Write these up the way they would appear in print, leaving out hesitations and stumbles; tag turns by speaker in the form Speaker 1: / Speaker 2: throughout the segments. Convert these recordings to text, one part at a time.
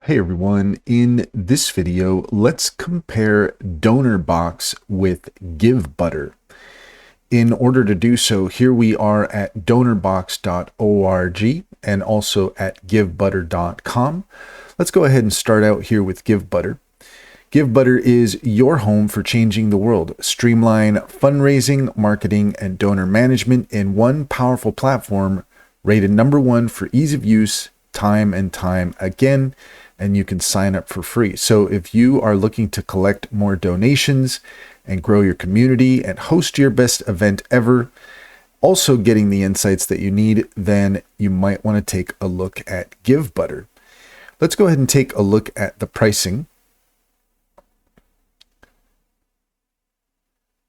Speaker 1: Hey everyone, in this video, let's compare Donorbox with Givebutter. In order to do so, here we are at donorbox.org and also at givebutter.com. Let's go ahead and start out here with Givebutter. Givebutter is your home for changing the world. Streamline fundraising, marketing, and donor management in one powerful platform, rated #1 for ease of use, time and time again, and you can sign up for free. So if you are looking to collect more donations and grow your community and host your best event ever, also getting the insights that you need, then you might want to take a look at Givebutter. Let's go ahead and take a look at the pricing.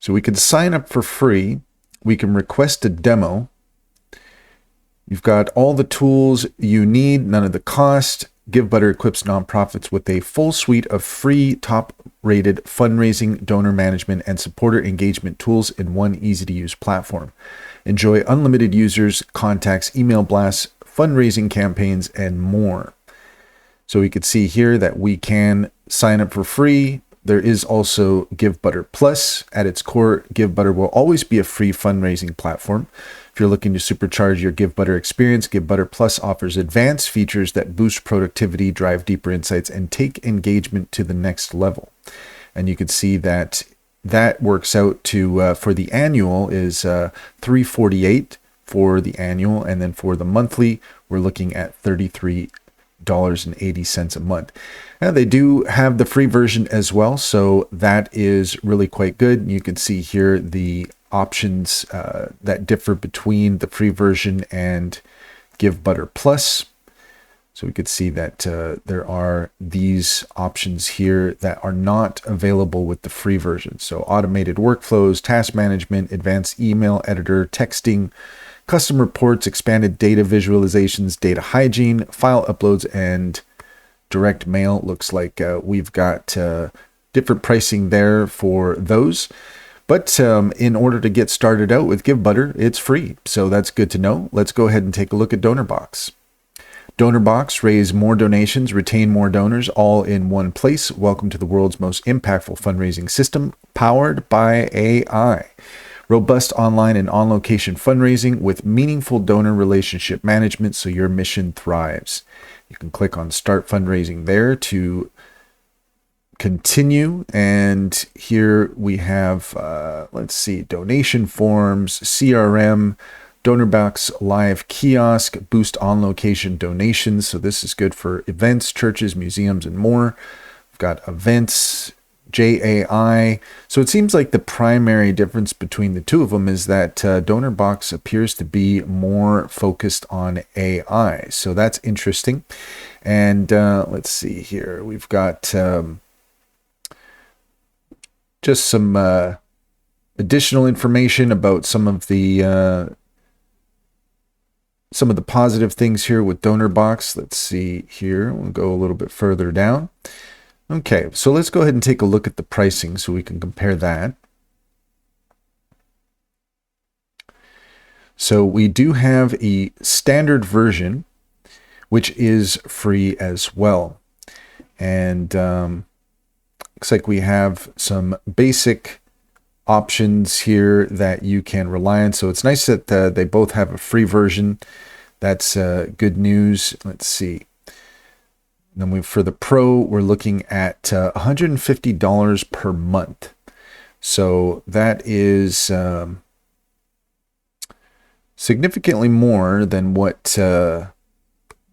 Speaker 1: So we can sign up for free. We can request a demo. You've got all the tools you need, none of the cost. Givebutter equips nonprofits with a full suite of free, top-rated fundraising, donor management, and supporter engagement tools in one easy-to-use platform. Enjoy unlimited users, contacts, email blasts, fundraising campaigns, and more. So we could see here that we can sign up for free. There is also Givebutter Plus. At its core, Givebutter will always be a free fundraising platform. If you're looking to supercharge your Givebutter experience, Givebutter Plus offers advanced features that boost productivity, drive deeper insights, and take engagement to the next level. And you can see that that works out to, for the annual is $348 for the annual, and then for the monthly, we're looking at $33.80 a month. Now they do have the free version as well, so that is really quite good. You can see here the options that differ between the free version and Givebutter Plus. So we could see that there are these options here that are not available with the free version. So automated workflows, task management, advanced email editor, texting, custom reports, expanded data visualizations, data hygiene, file uploads, and direct mail. Looks like we've got different pricing there for those. But in order to get started out with Givebutter, it's free. So that's good to know. Let's go ahead and take a look at Donorbox. Donorbox, raise more donations, retain more donors, all in one place. Welcome to the world's most impactful fundraising system, powered by AI. Robust online and on-location fundraising with meaningful donor relationship management so your mission thrives. You can click on Start Fundraising there to continue, and here we have, let's see, donation forms, CRM, Donorbox Live Kiosk, boost on-location donations. So this is good for events, churches, museums, and more. We've got events, JAI. So it seems like the primary difference between the two of them is that Donorbox appears to be more focused on AI. So that's interesting. And let's see here. We've got just some additional information about some of the positive things here with Donorbox. Let's see here. We'll go a little bit further down. Okay, so let's go ahead and take a look at the pricing so we can compare that. So we do have a standard version, which is free as well. And looks like we have some basic options here that you can rely on. So it's nice that they both have a free version. That's good news. Let's see. Then for the Pro, we're looking at $150 per month. So that is significantly more than what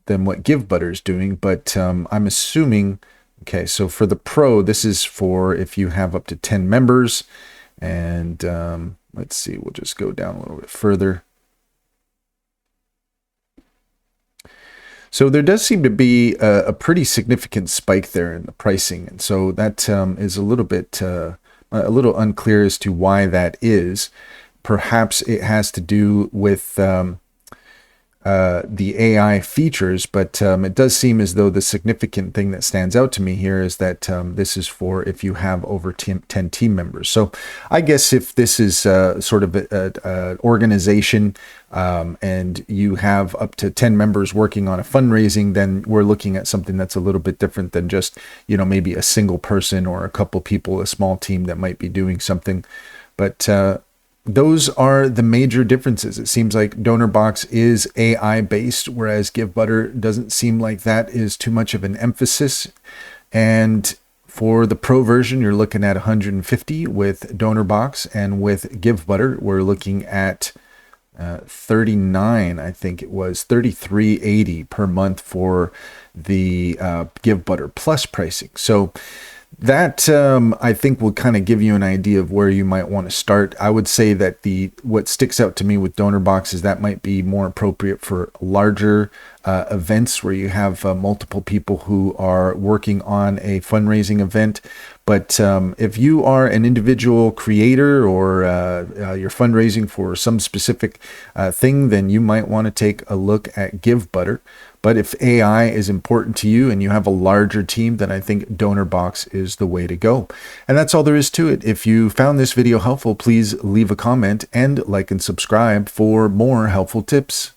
Speaker 1: Givebutter is doing. But I'm assuming, okay, so for the Pro, this is for if you have up to 10 members. And let's see, we'll just go down a little bit further. So there does seem to be a pretty significant spike there in the pricing. And so that is a little bit, a little unclear as to why that is. Perhaps it has to do with the AI features, but it does seem as though the significant thing that stands out to me here is that this is for if you have over 10 team members. So I guess if this is sort of an organization and you have up to 10 members working on a fundraising, then we're looking at something that's a little bit different than just, maybe a single person or a couple people, a small team that might be doing something. But those are the major differences. It seems like Donorbox is AI based, whereas Givebutter doesn't seem like that is too much of an emphasis. And for the pro version, you're looking at 150 with Donorbox, and with Givebutter, we're looking at 39, I think it was 33.80 per month for the Givebutter Plus pricing. So that I think will kind of give you an idea of where you might want to start. I would say that what sticks out to me with Donorbox is that might be more appropriate for larger events where you have multiple people who are working on a fundraising event. But if you are an individual creator or you're fundraising for some specific thing, then you might want to take a look at Givebutter. But if AI is important to you and you have a larger team, then I think Donorbox is the way to go. And that's all there is to it. If you found this video helpful, please leave a comment and like and subscribe for more helpful tips.